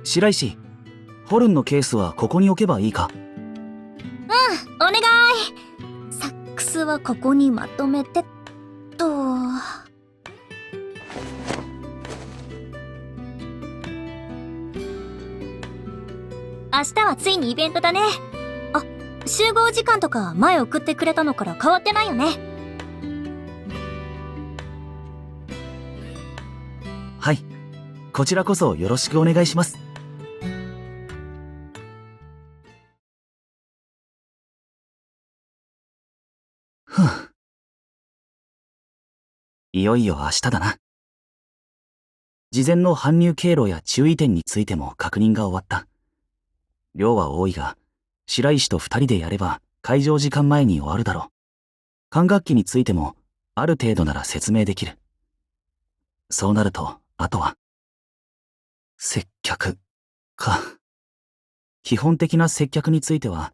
白石、ホルンのケースはここに置けばいいか？お願い。サックスはここにまとめてっと。明日はついにイベントだね。あ、集合時間とか前送ってくれたのから変わってないよね。はい、こちらこそよろしくお願いします。ふぅ。いよいよ明日だな。事前の搬入経路や注意点についても確認が終わった。量は多いが、白石と二人でやれば会場時間前に終わるだろう。管楽器についてもある程度なら説明できる。そうなると、あとは接客か。基本的な接客については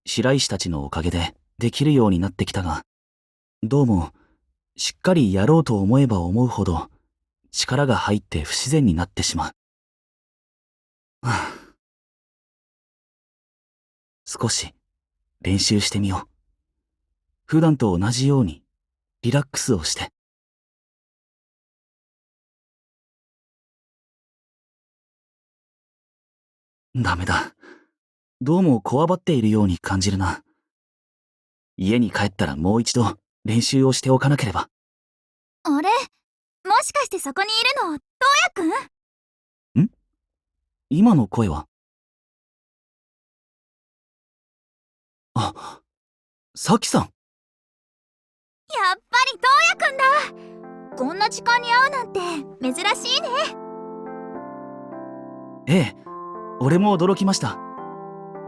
白石たちのおかげでできるようになってきたが、どうもしっかりやろうと思えば思うほど力が入って不自然になってしまう。はあ、少し練習してみよう。普段と同じようにリラックスをして。ダメだ。どうもこわばっているように感じるな。家に帰ったらもう一度練習をしておかなければ。あれ、もしかしてそこにいるの、トウヤくん？ん？今の声は？あ、サキさん。やっぱりトウヤくんだ。こんな時間に会うなんて珍しいね。ええ、俺も驚きました。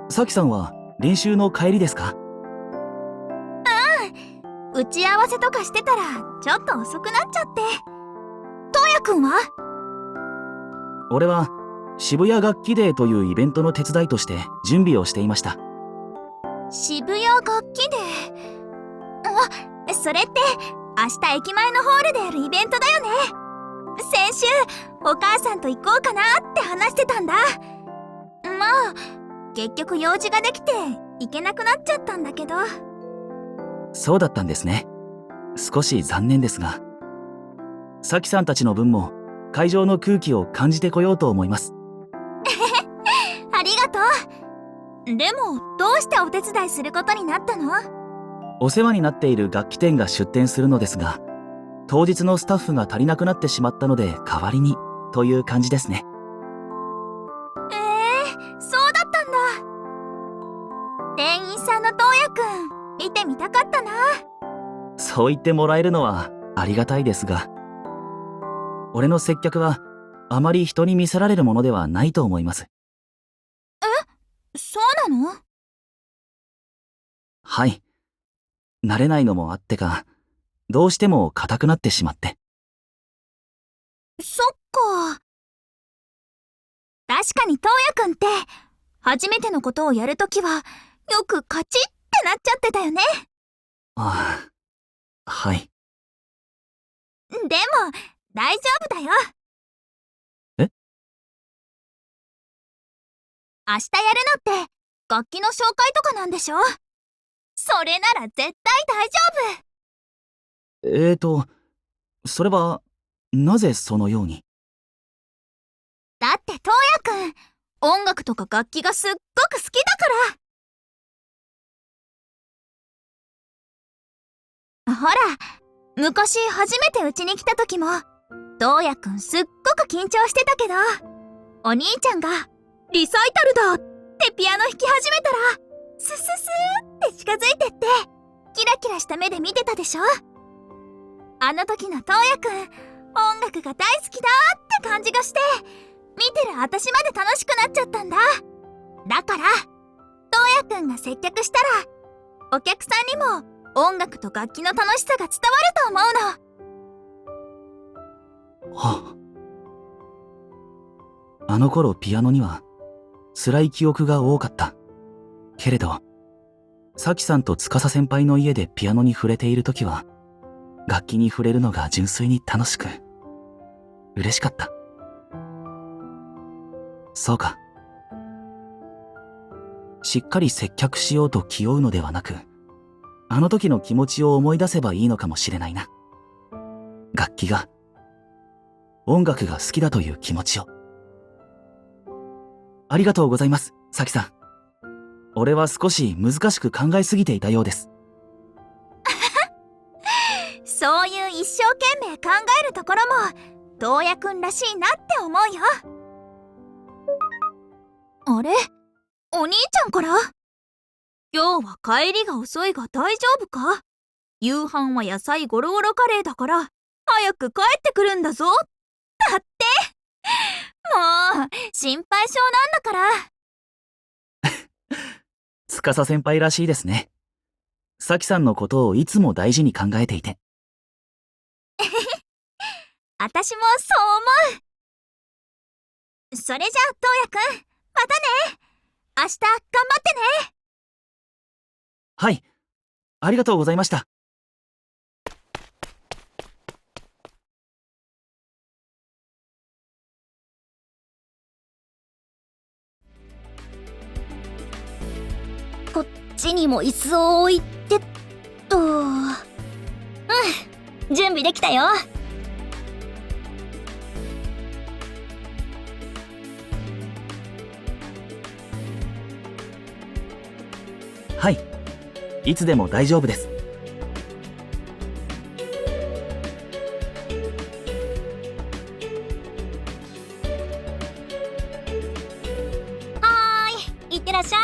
サキさんは練習の帰りですか？打ち合わせとかしてたらちょっと遅くなっちゃって。トウヤくんは？俺は渋谷楽器デーというイベントの手伝いとして準備をしていました。渋谷楽器デー。それって明日駅前のホールでやるイベントだよね。先週お母さんと行こうかなって話してたんだ。まあ結局用事ができて行けなくなっちゃったんだけど。そうだったんですね。少し残念ですが、サキさんたちの分も会場の空気を感じてこようと思います。ありがとう。でもどうしてお手伝いすることになったの？お世話になっている楽器店が出店するのですが、当日のスタッフが足りなくなってしまったので代わりにという感じですね。そうだったんだ。店員さんのトウヤくん見てみたかったな。そう言ってもらえるのはありがたいですが、俺の接客はあまり人に見せられるものではないと思います。そうなの？はい。慣れないのもあってか、どうしても硬くなってしまって。そっか。確かにトウヤくんって初めてのことをやるときはよくカチッってなっちゃってたよね。ああ、はい。でも大丈夫だよ。え？明日やるのって楽器の紹介とかなんでしょ？それなら絶対大丈夫。それは、なぜそのように？だってトウヤくん音楽とか楽器がすっごく好きだから。ほら、昔初めてうちに来た時もトウヤくんすっごく緊張してたけど、お兄ちゃんがリサイタルだってピアノ弾き始めたらスススーって近づいてってキラキラした目で見てたでしょ。あの時のトウヤくん音楽が大好きだって感じがして、見てる私まで楽しくなっちゃったんだ。だからトウヤくんが接客したらお客さんにも音楽と楽器の楽しさが伝わると思うの。はあ。あの頃ピアノには辛い記憶が多かった。けれど、サキさんと司先輩の家でピアノに触れているときは、楽器に触れるのが純粋に楽しく、嬉しかった。そうか。しっかり接客しようと気負うのではなく、あの時の気持ちを思い出せばいいのかもしれないな。楽器が、音楽が好きだという気持ちを。ありがとうございます、サキさん。俺は少し難しく考えすぎていたようです。そういう一生懸命考えるところもトウヤくんらしいなって思うよ。あれ、お兄ちゃんから今日は帰りが遅いが大丈夫か？夕飯は野菜ゴロゴロカレーだから早く帰ってくるんだぞ。だってもう心配性なんだから。司先輩らしいですね。サキさんのことをいつも大事に考えていて。私もそう思う。それじゃあトウヤくん、またね。明日頑張ってね。はい、ありがとうございました。こっちにも椅子を置いてっと。準備できたよ。はい、いつでも大丈夫です。いってらっしゃい。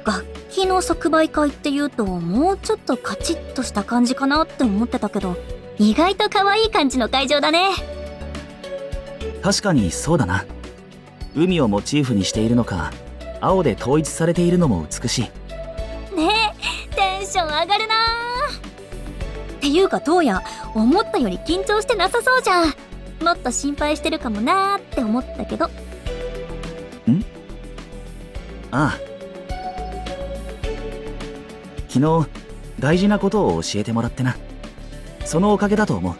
楽器の即売会っていうともうちょっとカチッとした感じかなって思ってたけど、意外と可愛い感じの会場だね。確かにそうだな。海をモチーフにしているのか、青で統一されているのも美しい。ねえ、テンション上がるなー。っていうかトウヤ、思ったより緊張してなさそうじゃん。もっと心配してるかもなーって思ったけど。ああ。昨日、大事なことを教えてもらってな。そのおかげだと思う。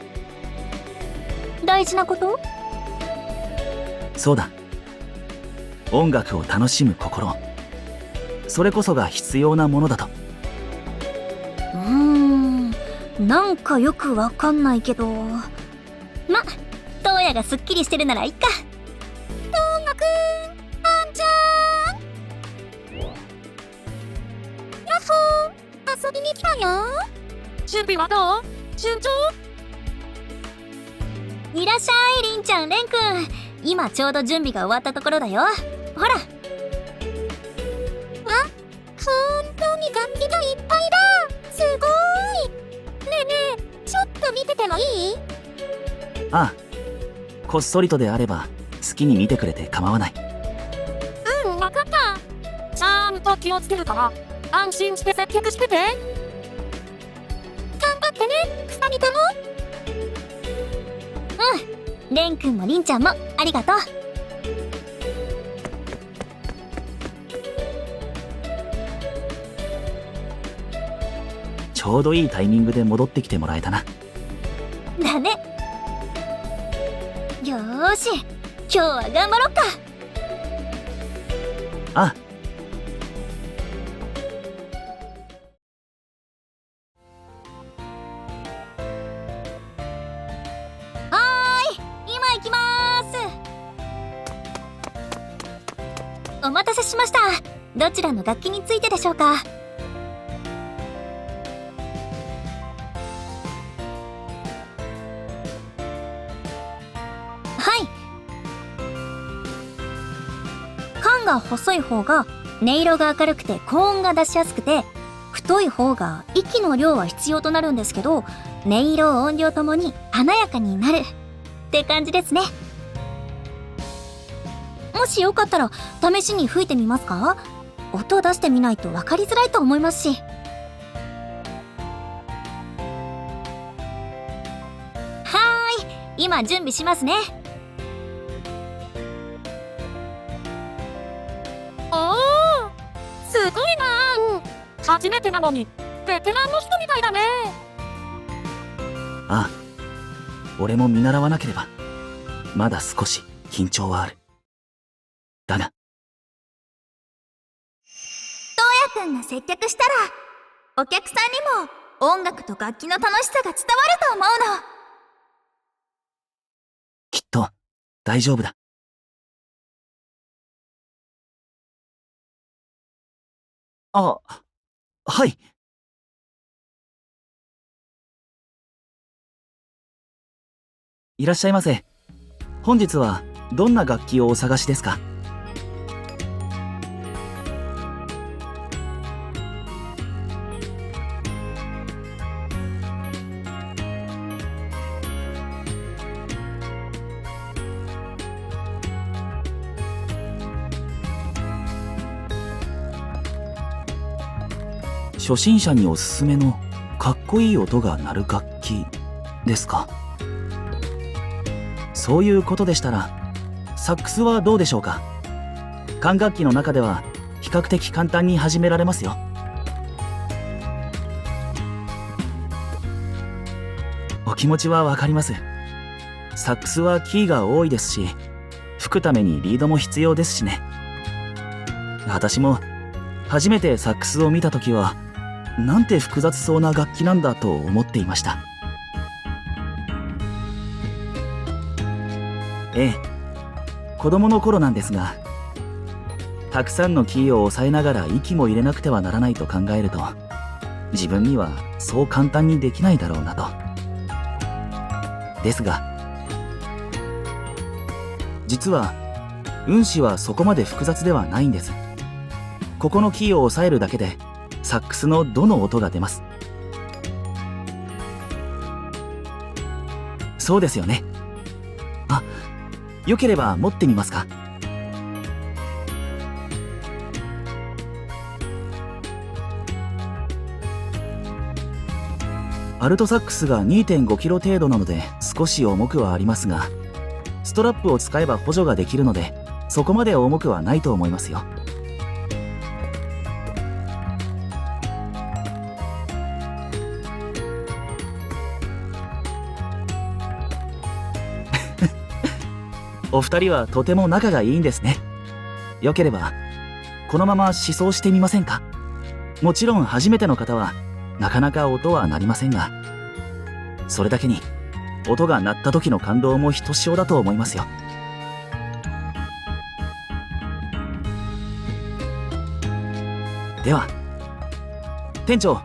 大事なこと？そうだ。音楽を楽しむ心。それこそが必要なものだと。なんかよくわかんないけど。ま、トウヤがすっきりしてるならいいか。トウヤくん、あんちゃーん。やっほー、遊びに来たよ。準備はどう？順調？いらっしゃい、りんちゃん、れんくん。今ちょうど準備が終わったところだよ。ほら。あ、本当に楽器がいっぱいだ。すごーい。ねえねえ、ちょっと見ててもいい？ああ。こっそりとであれば、好きに見てくれて構わない。わかった。ちゃんと気をつけるから、安心して接客してて。頑張ってね、二人とも。れんくんもりんちゃんもありがとう。ちょうどいいタイミングで戻ってきてもらえたな。だね。よーし、今日は頑張ろっか。ああ。今行きまーす。お待たせしました。どちらの楽器についてでしょうか？はい。管が細い方が音色が明るくて高音が出しやすくて、太い方が息の量は必要となるんですけど、音色音量ともに華やかになるって感じですね。もしよかったら試しに吹いてみますか？音を出してみないと分かりづらいと思いますし。はーい、今準備しますね。おー、すごいなー。初めてなのにベテランの人みたいだね。ああ、俺も見習わなければ。まだ少し緊張はある。だが、トウヤくんが接客したら、お客さんにも音楽と楽器の楽しさが伝わると思うの。きっと大丈夫だ。あ、はい。いらっしゃいませ。本日はどんな楽器をお探しですか？初心者におすすめのかっこいい音が鳴る楽器ですか？そういうことでしたら、サックスはどうでしょうか？管楽器の中では比較的簡単に始められますよ。お気持ちはわかります。サックスはキーが多いですし、吹くためにリードも必要ですしね。私も初めてサックスを見たときは、なんて複雑そうな楽器なんだと思っていました。ええ、子供の頃なんですが、たくさんのキーを押さえながら息も入れなくてはならないと考えると、自分にはそう簡単にできないだろうなと。ですが、実は運指はそこまで複雑ではないんです。ここのキーを押さえるだけでサックスのどの音が出ます。そうですよね。あ、よければ持ってみますか？アルトサックスが 2.5 キロ程度なので少し重くはありますが、ストラップを使えば補助ができるので、そこまで重くはないと思いますよ。お二人はとても仲がいいんですね。よければこのまま試奏してみませんか？もちろん初めての方はなかなか音は鳴りませんが、それだけに音が鳴った時の感動もひとしおだと思いますよ。では店長、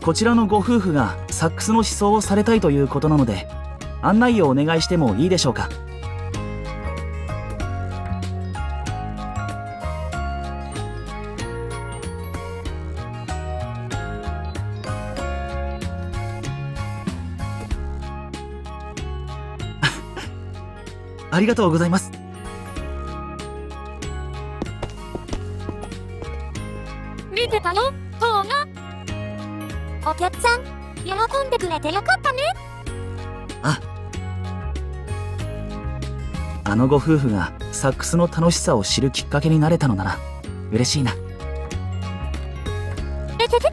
こちらのご夫婦がサックスの試奏をされたいということなので、案内をお願いしてもいいでしょうか？ありがとうございます。見てたよ、トウヤ。お客さん、喜んでくれてよかったね。あのご夫婦がサックスの楽しさを知るきっかけになれたのなら嬉しいな。えてて、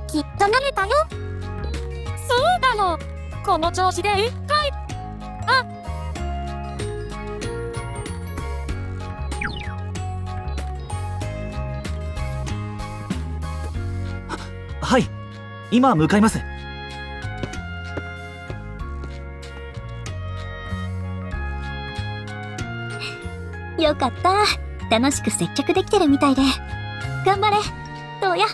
きっと慣れたよ。そうだよ。この調子で一回。はい、今向かいます。よかった。楽しく接客できてるみたいで。頑張れ、トウヤ。